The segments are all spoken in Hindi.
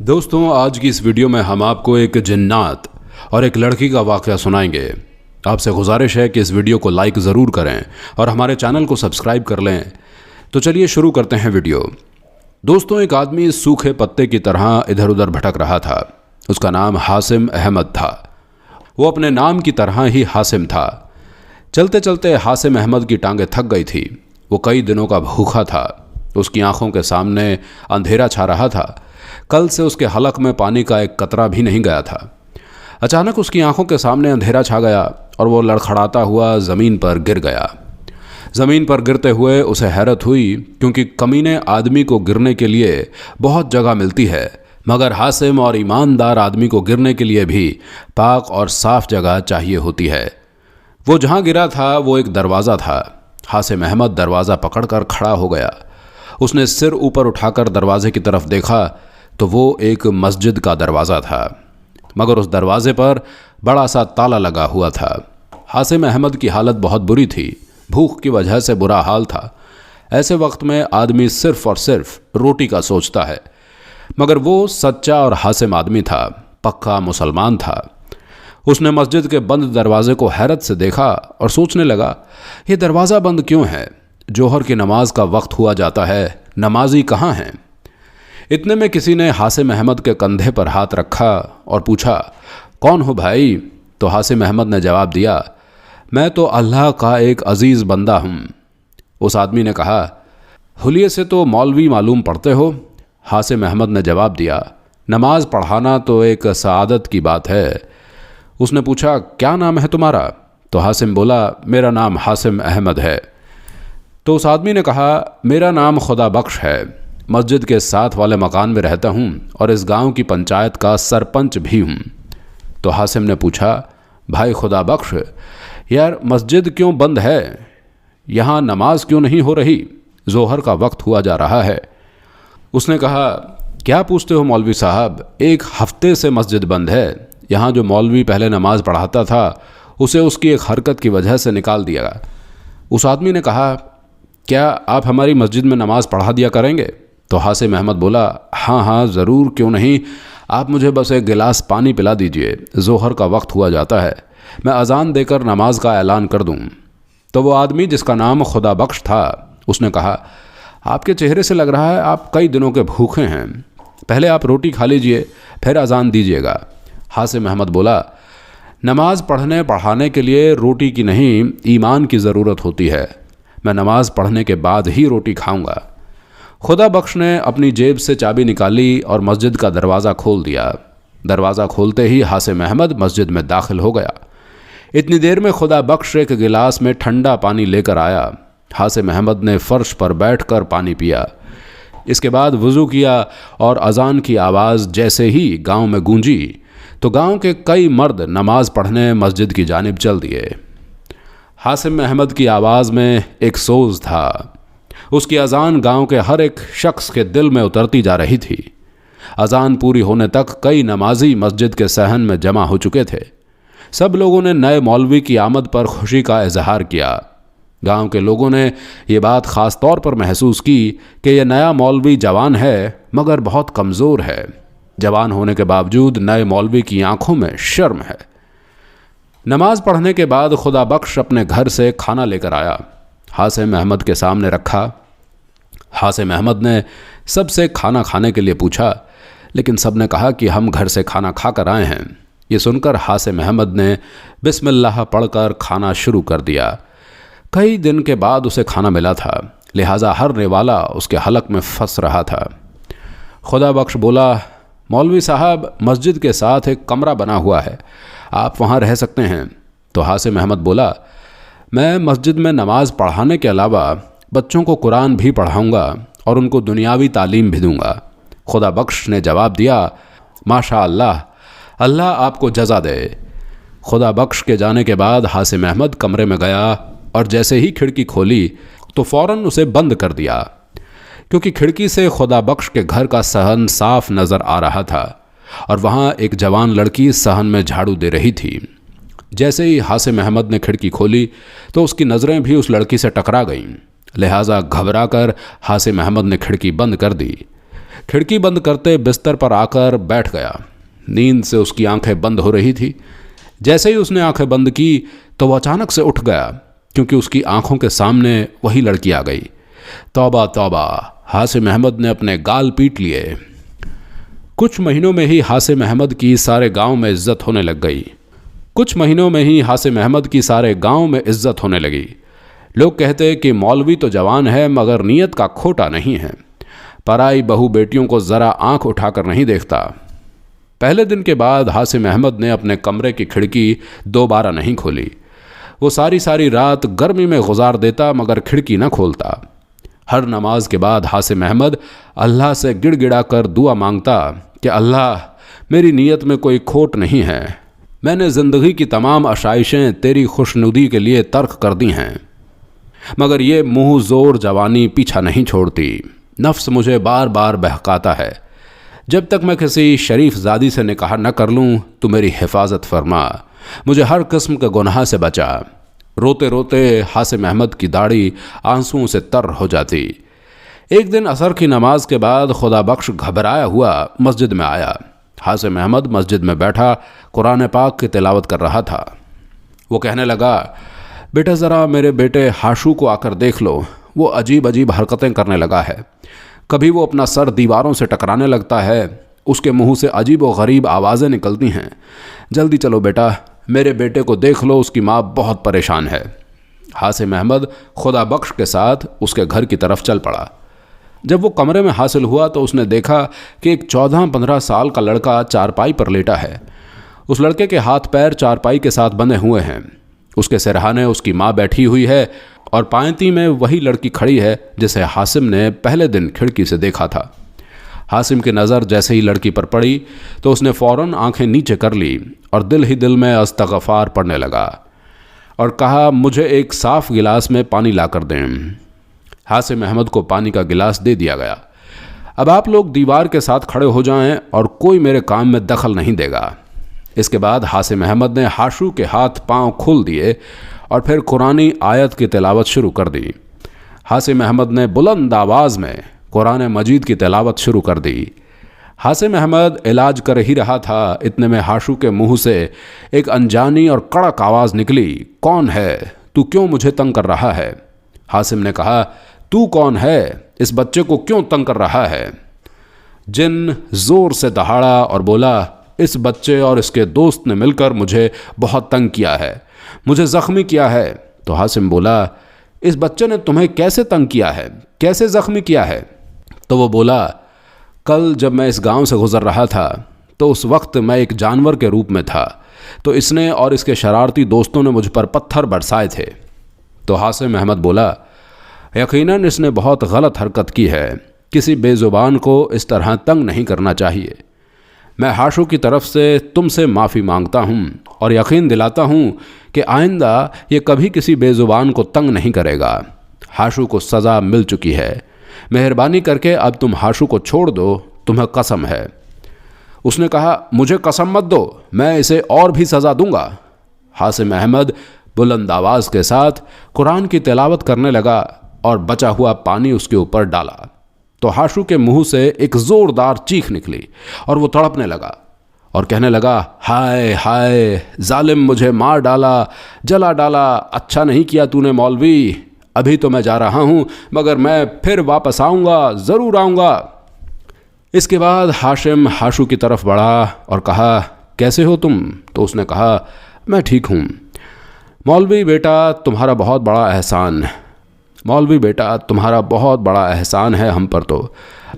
दोस्तों, आज की इस वीडियो में हम आपको एक जिन्नात और एक लड़की का वाक़या सुनाएंगे। आपसे गुजारिश है कि इस वीडियो को लाइक ज़रूर करें और हमारे चैनल को सब्सक्राइब कर लें। तो चलिए शुरू करते हैं वीडियो। दोस्तों, एक आदमी सूखे पत्ते की तरह इधर उधर भटक रहा था। उसका नाम हासिम अहमद था। वो अपने नाम की तरह ही हासिम था। चलते चलते हासिम अहमद की टांगें थक गई थी। वो कई दिनों का भूखा था। उसकी आंखों के सामने अंधेरा छा रहा था। कल से उसके हलक में पानी का एक कतरा भी नहीं गया था। अचानक उसकी आंखों के सामने अंधेरा छा गया और वो लड़खड़ाता हुआ ज़मीन पर गिर गया। ज़मीन पर गिरते हुए उसे हैरत हुई, क्योंकि कमीने आदमी को गिरने के लिए बहुत जगह मिलती है, मगर हासिम और ईमानदार आदमी को गिरने के लिए भी पाक और साफ जगह चाहिए होती है। वो जहाँ गिरा था वो एक दरवाज़ा था। हासिम अहमद दरवाज़ा पकड़कर खड़ा हो गया। उसने सिर ऊपर उठाकर दरवाजे की तरफ देखा तो वो एक मस्जिद का दरवाज़ा था, मगर उस दरवाजे पर बड़ा सा ताला लगा हुआ था। हासिम अहमद की हालत बहुत बुरी थी। भूख की वजह से बुरा हाल था। ऐसे वक्त में आदमी सिर्फ और सिर्फ रोटी का सोचता है, मगर वो सच्चा और हासिम आदमी था, पक्का मुसलमान था। उसने मस्जिद के बंद दरवाजे को हैरत से देखा और सोचने लगा, ये दरवाज़ा बंद क्यों है? जोहर की नमाज का वक्त हुआ जाता है, नमाजी कहाँ हैं? इतने में किसी ने हासिम अहमद के कंधे पर हाथ रखा और पूछा, कौन हो भाई? तो हासिम अहमद ने जवाब दिया, मैं तो अल्लाह का एक अजीज़ बंदा हूँ। उस आदमी ने कहा, हुलिये से तो मौलवी मालूम पढ़ते हो? हासिम अहमद ने जवाब दिया, नमाज पढ़ाना तो एक सआदत की बात है। उसने पूछा, क्या नाम है तुम्हारा? तो हासिम बोला, मेरा नाम हासिम अहमद है। तो उस आदमी ने कहा, मेरा नाम खुदा बख्श है। मस्जिद के साथ वाले मकान में रहता हूँ और इस गांव की पंचायत का सरपंच भी हूँ। तो हासिम ने पूछा, भाई खुदा बख्श, यार मस्जिद क्यों बंद है? यहाँ नमाज क्यों नहीं हो रही? जोहर का वक्त हुआ जा रहा है। उसने कहा, क्या पूछते हो मौलवी साहब, एक हफ्ते से मस्जिद बंद है। यहाँ जो मौलवी पहले नमाज पढ़ाता था उसे उसकी एक हरकत की वजह से निकाल दिया। उस आदमी ने कहा, क्या आप हमारी मस्जिद में नमाज पढ़ा दिया करेंगे? तो हासिम अहमद बोला, हाँ हाँ ज़रूर, क्यों नहीं। आप मुझे बस एक गिलास पानी पिला दीजिए, जोहर का वक्त हुआ जाता है, मैं अजान देकर नमाज का ऐलान कर दूँ। तो वो आदमी जिसका नाम खुदा बख्श था, उसने कहा, आपके चेहरे से लग रहा है आप कई दिनों के भूखे हैं। पहले आप रोटी खा लीजिए, फिर अजान दीजिएगा। हासिम अहमद बोला, नमाज पढ़ने पढ़ाने के लिए रोटी की नहीं, ईमान की ज़रूरत होती है। मैं नमाज पढ़ने के बाद ही रोटी खाऊंगा। खुदा बख्श ने अपनी जेब से चाबी निकाली और मस्जिद का दरवाज़ा खोल दिया। दरवाज़ा खोलते ही हासिम अहमद मस्जिद में दाखिल हो गया। इतनी देर में खुदा बख्श एक गिलास में ठंडा पानी लेकर आया। हासिम अहमद ने फ़र्श पर बैठकर पानी पिया। इसके बाद वज़ू किया और अजान की आवाज़ जैसे ही गांव में गूंजी तो गांव के कई मर्द नमाज पढ़ने मस्जिद की जानिब चल दिए। हासिम अहमद की आवाज़ में एक सोज था। उसकी अजान गांव के हर एक शख्स के दिल में उतरती जा रही थी। अजान पूरी होने तक कई नमाजी मस्जिद के सहन में जमा हो चुके थे। सब लोगों ने नए मौलवी की आमद पर खुशी का इजहार किया। गांव के लोगों ने ये बात ख़ास तौर पर महसूस की कि यह नया मौलवी जवान है मगर बहुत कमज़ोर है। जवान होने के बावजूद नए मौलवी की आंखों में शर्म है। नमाज पढ़ने के बाद खुदा बख्श अपने घर से खाना लेकर आया। हासिम अहमद के सामने रखा। हासिम अहमद ने सबसे खाना खाने के लिए पूछा, लेकिन सब ने कहा कि हम घर से खाना खा कर आए हैं। ये सुनकर हासिम अहमद ने बिस्मिल्लाह पढ़कर खाना शुरू कर दिया। कई दिन के बाद उसे खाना मिला था, लिहाजा हर निवाला उसके हलक में फंस रहा था। खुदा बख्श बोला, मौलवी साहब, मस्जिद के साथ एक कमरा बना हुआ है, आप वहाँ रह सकते हैं। तो हासिम अहमद बोला, मैं मस्जिद में नमाज पढ़ाने के अलावा बच्चों को कुरान भी पढ़ाऊँगा और उनको दुनियावी तालीम भी दूँगा। खुदा बख्श ने जवाब दिया, माशा अल्लाह, अल्लाह आपको जज़ा दे। खुदा बख्श के जाने के बाद हासिम अहमद कमरे में गया और जैसे ही खिड़की खोली तो फ़ौरन उसे बंद कर दिया, क्योंकि खिड़की से खुदा बख्श के घर का सहन साफ नज़र आ रहा था और वहाँ एक जवान लड़की सहन में झाड़ू दे रही थी। जैसे ही हासिम अहमद ने खिड़की खोली तो उसकी नज़रें भी उस लड़की से टकरा गईं। लिहाजा घबराकर हासिम अहमद ने खिड़की बंद कर दी। खिड़की बंद करते बिस्तर पर आकर बैठ गया। नींद से उसकी आंखें बंद हो रही थी। जैसे ही उसने आंखें बंद की तो वह अचानक से उठ गया, क्योंकि उसकी आंखों के सामने वही लड़की आ गई। तौबा तौबा, हासिम अहमद ने अपने गाल पीट लिए। कुछ महीनों में ही हासिम अहमद की सारे गांव में इज्जत होने लग गई। कुछ महीनों में ही हासिम अहमद की सारे गांव में इज्जत होने लगी। लोग कहते कि मौलवी तो जवान है मगर नीयत का खोटा नहीं है, पराई बहू बेटियों को ज़रा आंख उठाकर नहीं देखता। पहले दिन के बाद हासिम अहमद ने अपने कमरे की खिड़की दोबारा नहीं खोली। वो सारी सारी रात गर्मी में गुजार देता मगर खिड़की न खोलता। हर नमाज के बाद हासिम अहमद अल्लाह से गिड़गिड़ा कर दुआ मांगता कि अल्लाह, मेरी नीयत में कोई खोट नहीं है, मैंने ज़िंदगी की तमाम आशाइशें तेरी खुशनुदी के लिए तर्क कर दी हैं, मगर ये मुँह ज़ोर जवानी पीछा नहीं छोड़ती। नफ्स मुझे बार बार बहकाता है। जब तक मैं किसी शरीफ ज़ादी से निकाह न कर लूँ तो मेरी हिफाजत फरमा, मुझे हर किस्म के गुनाह से बचा। रोते रोते हासिम अहमद की दाढ़ी आंसुओं से तर हो जाती। एक दिन असर की नमाज के बाद खुदा बख्श घबराया हुआ मस्जिद में आया। हासिम अहमद मस्जिद में बैठा कुरान पाक की तिलावत कर रहा था। वो कहने लगा, बेटा ज़रा मेरे बेटे हाशू को आकर देख लो, वो अजीब अजीब हरकतें करने लगा है। कभी वो अपना सर दीवारों से टकराने लगता है, उसके मुंह से अजीब व गरीब आवाज़ें निकलती हैं। जल्दी चलो बेटा, मेरे बेटे को देख लो, उसकी माँ बहुत परेशान है। हासिम अहमद खुदा बख्श के साथ उसके घर की तरफ चल पड़ा। जब वो कमरे में हासिल हुआ तो उसने देखा कि एक 14-15 साल का लड़का चारपाई पर लेटा है। उस लड़के के हाथ पैर चारपाई के साथ बंधे हुए हैं। उसके सिरहाने उसकी माँ बैठी हुई है और पायंती में वही लड़की खड़ी है जिसे हासिम ने पहले दिन खिड़की से देखा था। हासिम की नज़र जैसे ही लड़की पर पड़ी तो उसने फ़ौरन आंखें नीचे कर ली और दिल ही दिल में अस्तग़फ़ार पढ़ने लगा और कहा, मुझे एक साफ़ गिलास में पानी ला कर दें। हासिम अहमद को पानी का गिलास दे दिया गया। अब आप लोग दीवार के साथ खड़े हो जाएं और कोई मेरे काम में दखल नहीं देगा। इसके बाद हासिम अहमद ने हाशू के हाथ पांव खोल दिए और फिर कुरानी आयत की तिलावत शुरू कर दी। हासिम अहमद ने बुलंद आवाज़ में कुरान मजीद की तिलावत शुरू कर दी। हासिम अहमद इलाज कर ही रहा था, इतने में हाशू के मुंह से एक अनजानी और कड़क आवाज़ निकली, कौन है, तू क्यों मुझे तंग कर रहा है? हासिम ने कहा, तू कौन है, इस बच्चे को क्यों तंग कर रहा है? जिन ज़ोर से दहाड़ा और बोला, इस बच्चे और इसके दोस्त ने मिलकर मुझे बहुत तंग किया है, मुझे ज़ख्मी किया है। तो हासिम बोला, इस बच्चे ने तुम्हें कैसे तंग किया है, कैसे ज़ख्मी किया है? तो वो बोला, कल जब मैं इस गांव से गुज़र रहा था तो उस वक्त मैं एक जानवर के रूप में था, तो इसने और इसके शरारती दोस्तों ने मुझ पर पत्थर बरसाए थे। तो हासिम अहमद बोला, यकीनन इसने बहुत गलत हरकत की है, किसी बेज़ुबान को इस तरह तंग नहीं करना चाहिए। मैं हाशू की तरफ से तुमसे माफ़ी मांगता हूँ और यकीन दिलाता हूँ कि आइंदा ये कभी किसी बेज़ुबान को तंग नहीं करेगा। हाशू को सज़ा मिल चुकी है, मेहरबानी करके अब तुम हाशू को छोड़ दो, तुम्हें कसम है। उसने कहा, मुझे कसम मत दो, मैं इसे और भी सज़ा दूंगा। हासिम अहमद बुलंद आवाज़ के साथ कुरान की तिलावत करने लगा और बचा हुआ पानी उसके ऊपर डाला तो हाशू के मुंह से एक ज़ोरदार चीख निकली और वो तड़पने लगा और कहने लगा, हाय हाय जालिम, मुझे मार डाला, जला डाला, अच्छा नहीं किया तूने मौलवी। अभी तो मैं जा रहा हूँ मगर मैं फिर वापस आऊँगा, ज़रूर आऊँगा। इसके बाद हाशिम हाशू की तरफ बढ़ा और कहा, कैसे हो तुम? तो उसने कहा, मैं ठीक हूँ। मौलवी बेटा तुम्हारा बहुत बड़ा एहसान, मौलवी बेटा तुम्हारा बहुत बड़ा एहसान है हम पर।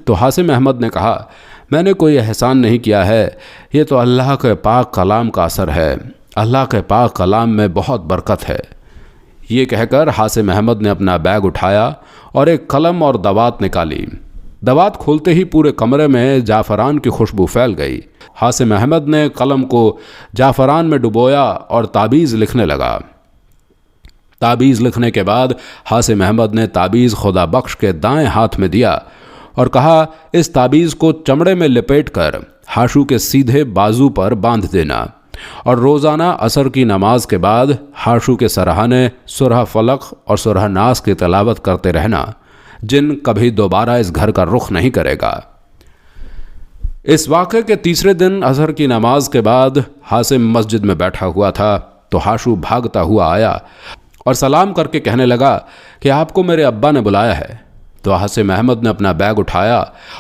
तो हासिम अहमद ने कहा, मैंने कोई एहसान नहीं किया है, ये तो अल्लाह के पाक कलाम का असर है, अल्लाह के पाक कलाम में बहुत बरकत है। ये कहकर हासिम अहमद ने अपना बैग उठाया और एक कलम और दवात निकाली। दवात खोलते ही पूरे कमरे में जाफ़रान की खुशबू फैल गई। हासिम अहमद ने कलम को जाफ़रान में डुबोया और ताबीज़ लिखने लगा। ताबीज़ लिखने के बाद हासिम अहमद ने ताबीज़ खुदा बख्श के दाएं हाथ में दिया और कहा, इस ताबीज़ को चमड़े में लपेट कर हाशू के सीधे बाजू पर बांध देना और रोज़ाना असर की नमाज के बाद हाशू के सरहाने सुरह फलक और सुरह नास की तिलावत करते रहना, जिन कभी दोबारा इस घर का रुख नहीं करेगा। इस वाक़े के तीसरे दिन असर की नमाज के बाद हासिम मस्जिद में बैठा हुआ था तो हाशू भागता हुआ आया और सलाम करके कहने लगा कि आपको मेरे अब्बा ने बुलाया है। तो हासिम अहमद ने अपना बैग उठाया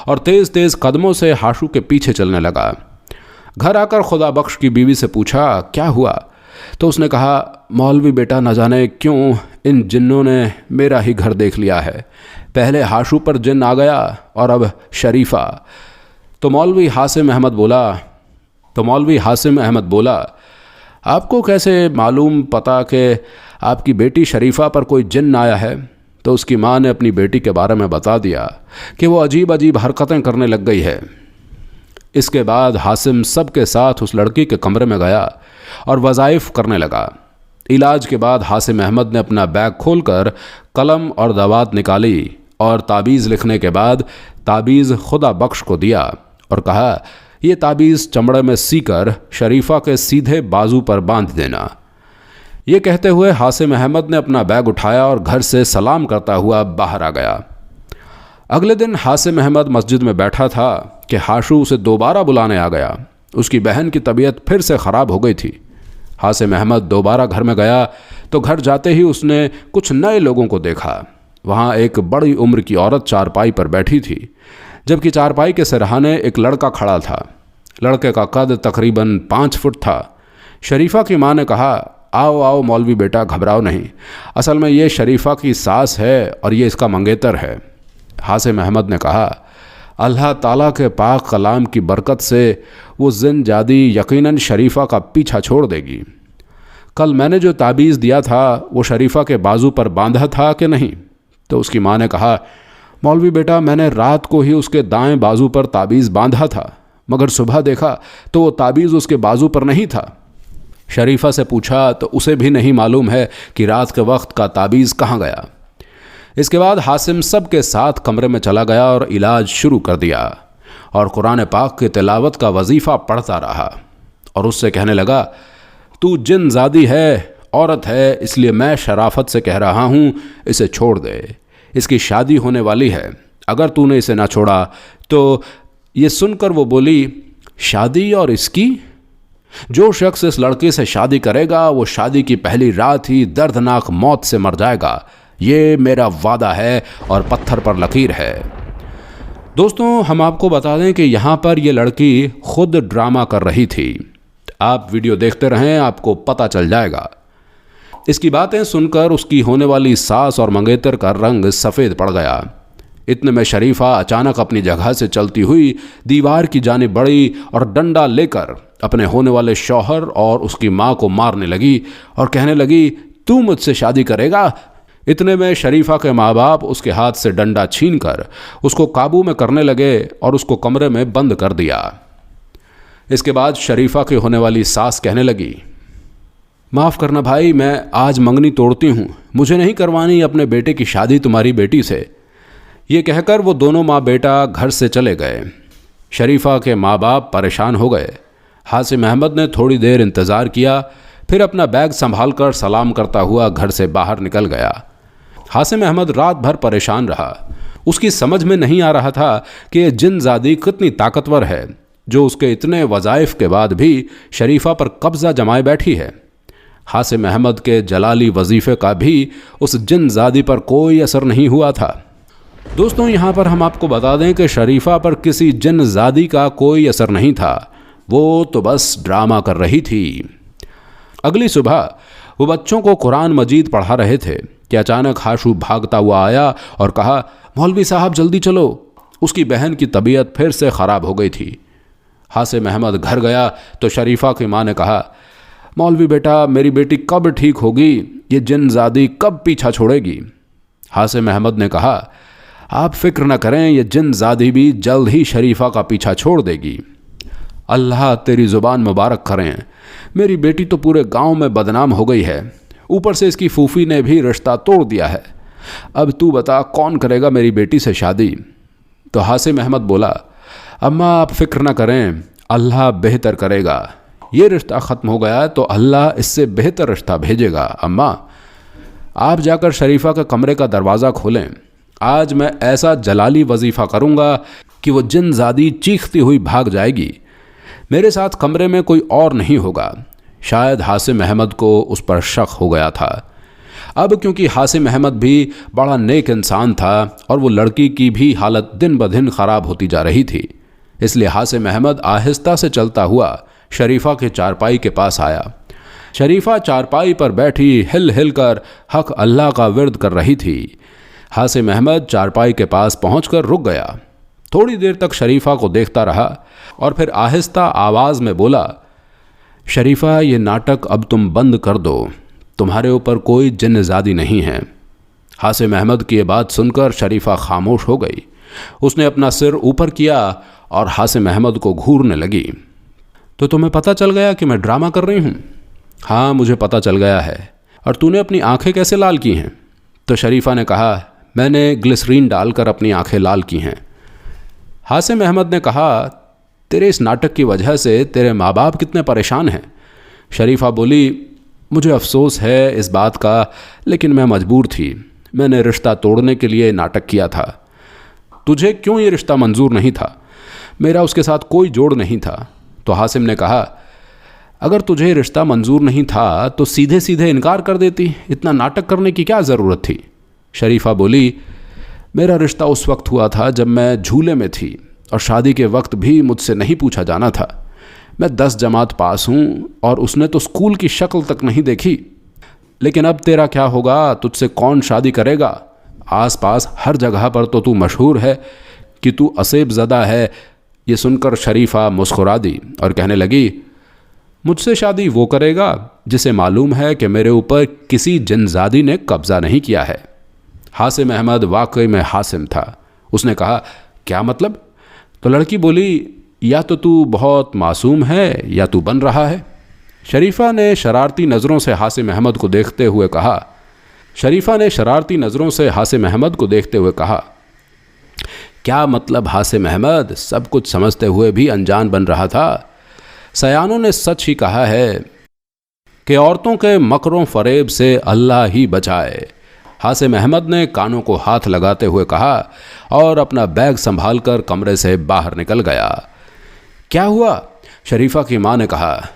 और तेज़ तेज़ कदमों से हाशू के पीछे चलने लगा। घर आकर खुदा बख्श की बीवी से पूछा क्या हुआ, तो उसने कहा मौलवी बेटा न जाने क्यों इन जिन्नों ने मेरा ही घर देख लिया है। पहले हाशू पर जिन्न आ गया और अब शरीफा। तो मौलवी हासिम अहमद बोला आपको कैसे मालूम पता कि आपकी बेटी शरीफा पर कोई जिन्न आया है। तो उसकी माँ ने अपनी बेटी के बारे में बता दिया कि वो अजीब अजीब हरकतें करने लग गई है। इसके बाद हासिम सबके साथ उस लड़की के कमरे में गया और वज़ाइफ करने लगा। इलाज के बाद हासिम अहमद ने अपना बैग खोलकर कलम और दवात निकाली और ताबीज़ लिखने के बाद ताबीज़ खुदा बख्श को दिया और कहा ये ताबीज़ चमड़े में सीकर शरीफा के सीधे बाजू पर बांध देना। ये कहते हुए हासिम अहमद ने अपना बैग उठाया और घर से सलाम करता हुआ बाहर आ गया। अगले दिन हासिम अहमद मस्जिद में बैठा था कि हाशू उसे दोबारा बुलाने आ गया। उसकी बहन की तबीयत फिर से ख़राब हो गई थी। हासिम अहमद दोबारा घर में गया तो घर जाते ही उसने कुछ नए लोगों को देखा। वहाँ एक बड़ी उम्र की औरत चारपाई पर बैठी थी, जबकि चारपाई के सिरहाने एक लड़का खड़ा था। लड़के का कद तकरीबन 5 फुट था। शरीफा की माँ ने कहा आओ आओ मौलवी बेटा, घबराओ नहीं, असल में ये शरीफा की सास है और ये इसका मंगेतर है। हासिम अहमद ने कहा अल्लाह ताला के पाक कलाम की बरकत से वो जिन जादी यकीनन शरीफा का पीछा छोड़ देगी। कल मैंने जो ताबीज़ दिया था वो शरीफा के बाजू पर बांधा था कि नहीं। तो उसकी माँ ने कहा मौलवी बेटा, मैंने रात को ही उसके दाएं बाजू पर ताबीज़ बांधा था, मगर सुबह देखा तो वो ताबीज़ उसके बाजू पर नहीं था। शरीफा से पूछा तो उसे भी नहीं मालूम है कि रात के वक्त का ताबीज़ कहाँ गया। इसके बाद हासिम सब के साथ कमरे में चला गया और इलाज शुरू कर दिया और कुरान पाक की तिलावत का वजीफ़ा पढ़ता रहा और उससे कहने लगा तू जिन ज़ादी है, औरत है, इसलिए मैं शराफत से कह रहा हूँ इसे छोड़ दे, इसकी शादी होने वाली है, अगर तूने इसे ना छोड़ा। तो ये सुनकर वो बोली शादी और इसकी? जो शख्स इस लड़की से शादी करेगा वो शादी की पहली रात ही दर्दनाक मौत से मर जाएगा। ये मेरा वादा है और पत्थर पर लकीर है। दोस्तों, हम आपको बता दें कि यहाँ पर ये लड़की खुद ड्रामा कर रही थी। आप वीडियो देखते रहें, आपको पता चल जाएगा। इसकी बातें सुनकर उसकी होने वाली सास और मंगेतर का रंग सफ़ेद पड़ गया। इतने में शरीफा अचानक अपनी जगह से चलती हुई दीवार की जानिब बढ़ी और डंडा लेकर अपने होने वाले शौहर और उसकी माँ को मारने लगी और कहने लगी तू मुझसे शादी करेगा। इतने में शरीफा के माँ बाप उसके हाथ से डंडा छीनकर उसको काबू में करने लगे और उसको कमरे में बंद कर दिया। इसके बाद शरीफा की होने वाली सास कहने लगी माफ़ करना भाई, मैं आज मंगनी तोड़ती हूँ, मुझे नहीं करवानी अपने बेटे की शादी तुम्हारी बेटी से। ये कहकर वो दोनों माँ बेटा घर से चले गए। शरीफा के माँ बाप परेशान हो गए। हासिम अहमद ने थोड़ी देर इंतज़ार किया, फिर अपना बैग संभाल कर सलाम करता हुआ घर से बाहर निकल गया। हासिम अहमद रात भर परेशान रहा। उसकी समझ में नहीं आ रहा था कि ये जिनज़ादी कितनी ताकतवर है जो उसके इतने वज़ाइफ के बाद भी शरीफा पर कब्ज़ा जमाए बैठी है। हासिम अहमद के जलाली वजीफ़े का भी उस जिनज़ादी पर कोई असर नहीं हुआ था। दोस्तों, यहाँ पर हम आपको बता दें कि शरीफा पर किसी जिनज़ादी का कोई असर नहीं था, वो तो बस ड्रामा कर रही थी। अगली सुबह वो बच्चों को कुरान मजीद पढ़ा रहे थे कि अचानक हाशू भागता हुआ आया और कहा मौलवी साहब जल्दी चलो, उसकी बहन की तबीयत फिर से ख़राब हो गई थी। हासिम अहमद घर गया तो शरीफा की माँ ने कहा मौलवी बेटा, मेरी बेटी कब ठीक होगी, ये जिनज़ादी कब पीछा छोड़ेगी। हासिम अहमद ने कहा आप फिक्र न करें, ये जिनज़ादी भी जल्द ही शरीफा का पीछा छोड़ देगी। अल्लाह तेरी ज़ुबान मुबारक करें, मेरी बेटी तो पूरे गांव में बदनाम हो गई है, ऊपर से इसकी फूफी ने भी रिश्ता तोड़ दिया है। अब तू बता कौन करेगा मेरी बेटी से शादी। तो हासिम अहमद बोला अम्मा आप फिक्र न करें, अल्लाह बेहतर करेगा। ये रिश्ता ख़त्म हो गया तो अल्लाह इससे बेहतर रिश्ता भेजेगा। अम्मा आप जाकर शरीफा के कमरे का दरवाज़ा खोलें, आज मैं ऐसा जलाली वजीफ़ा करूँगा कि वो जिनज़ादी चीखती हुई भाग जाएगी। मेरे साथ कमरे में कोई और नहीं होगा। शायद हासिम अहमद को उस पर शक हो गया था। अब क्योंकि हासिम अहमद भी बड़ा नेक इंसान था और वो लड़की की भी हालत दिन ब दिन ख़राब होती जा रही थी, इसलिए हासिम अहमद आहिस्ता से चलता हुआ शरीफा के चारपाई के पास आया। शरीफा चारपाई पर बैठी हिल हिल कर हक अल्लाह का विर्द कर रही थी। हासिम अहमद चारपाई के पास पहुंचकर रुक गया। थोड़ी देर तक शरीफा को देखता रहा और फिर आहिस्ता आवाज़ में बोला, शरीफा, ये नाटक अब तुम बंद कर दो, तुम्हारे ऊपर कोई जिन्नज़ादी नहीं है। हासिम अहमद की ये बात सुनकर शरीफा खामोश हो गई। उसने अपना सिर ऊपर किया और हासिम अहमद को घूरने लगी। तो तुम्हें पता चल गया कि मैं ड्रामा कर रही हूँ? हाँ, मुझे पता चल गया है। और तूने अपनी आंखें कैसे लाल की हैं? तो शरीफा ने कहा, मैंने ग्लिसरीन डालकर अपनी आंखें लाल की हैं। हासिम अहमद ने कहा, तेरे इस नाटक की वजह से तेरे माँ बाप कितने परेशान हैं। शरीफा बोली, मुझे अफसोस है इस बात का, लेकिन मैं मजबूर थी। मैंने रिश्ता तोड़ने के लिए नाटक किया था। तुझे क्यों ये रिश्ता मंजूर नहीं था? मेरा उसके साथ कोई जोड़ नहीं था। तो हासिम ने कहा, अगर तुझे रिश्ता मंजूर नहीं था तो सीधे सीधे इनकार कर देती, इतना नाटक करने की क्या ज़रूरत थी? शरीफा बोली, मेरा रिश्ता उस वक्त हुआ था जब मैं झूले में थी और शादी के वक्त भी मुझसे नहीं पूछा जाना था। मैं 10 जमात पास हूँ और उसने तो स्कूल की शक्ल तक नहीं देखी। लेकिन अब तेरा क्या होगा? तुझसे कौन शादी करेगा? आसपास हर जगह पर तो तू मशहूर है कि तू असेब ज़दा है। ये सुनकर शरीफा मुस्कुरा दी और कहने लगी, मुझसे शादी वो करेगा जिसे मालूम है कि मेरे ऊपर किसी जिन्नज़ादी ने कब्ज़ा नहीं किया है। हासिम अहमद वाकई में हासिम था। उसने कहा, क्या मतलब? तो लड़की बोली, या तो तू बहुत मासूम है या तू बन रहा है। शरीफा ने शरारती नज़रों से हासिम अहमद को देखते हुए कहा, क्या मतलब हासिम अहमद? सब कुछ समझते हुए भी अनजान बन रहा था। सयानों ने सच ही कहा है कि औरतों के मकरों फरेब से अल्लाह ही बचाए। हासिम अहमद ने कानों को हाथ लगाते हुए कहा और अपना बैग संभालकर कमरे से बाहर निकल गया। क्या हुआ? शरीफा की माँ ने कहा,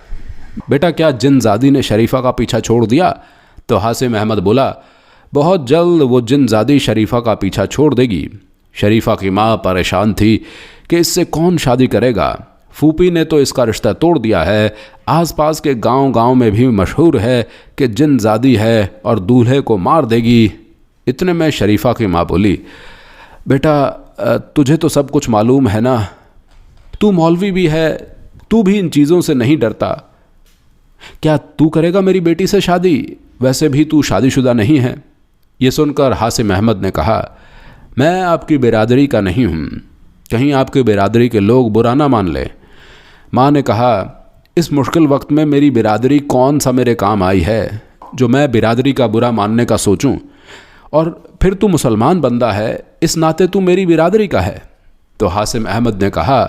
बेटा, क्या जिन्नज़ादी ने शरीफा का पीछा छोड़ दिया? तो हासिम अहमद बोला, बहुत जल्द वो जिन्नज़ादी शरीफा का पीछा छोड़ देगी। शरीफा की माँ परेशान थी कि इससे कौन शादी करेगा। फूफी ने तो इसका रिश्ता तोड़ दिया है। आसपास के गांव में भी मशहूर है कि जिन्नज़ादी है और दूल्हे को मार देगी। इतने में शरीफा की माँ बोली, बेटा, तुझे तो सब कुछ मालूम है ना, तू मौलवी भी है, तू भी इन चीज़ों से नहीं डरता। क्या तू करेगा मेरी बेटी से शादी? वैसे भी तू शादीशुदा नहीं है। ये सुनकर हासिम अहमद ने कहा, मैं आपकी बिरादरी का नहीं हूँ, कहीं आपकी बिरादरी के लोग बुरा ना मान ले। माँ ने कहा, इस मुश्किल वक्त में मेरी बिरादरी कौन सा मेरे काम आई है जो मैं बिरादरी का बुरा मानने का सोचूं? और फिर तू मुसलमान बंदा है, इस नाते तू मेरी बिरादरी का है। तो हासिम अहमद ने कहा,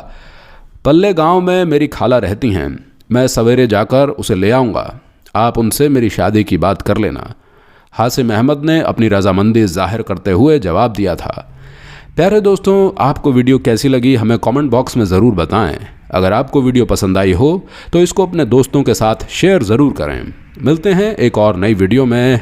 पल्ले गांव में मेरी खाला रहती हैं, मैं सवेरे जाकर उसे ले आऊँगा, आप उनसे मेरी शादी की बात कर लेना। हासिम अहमद ने अपनी रजामंदी जाहिर करते हुए जवाब दिया था। प्यारे दोस्तों, आपको वीडियो कैसी लगी हमें कमेंट बॉक्स में ज़रूर बताएं। अगर आपको वीडियो पसंद आई हो तो इसको अपने दोस्तों के साथ शेयर ज़रूर करें। मिलते हैं एक और नई वीडियो में।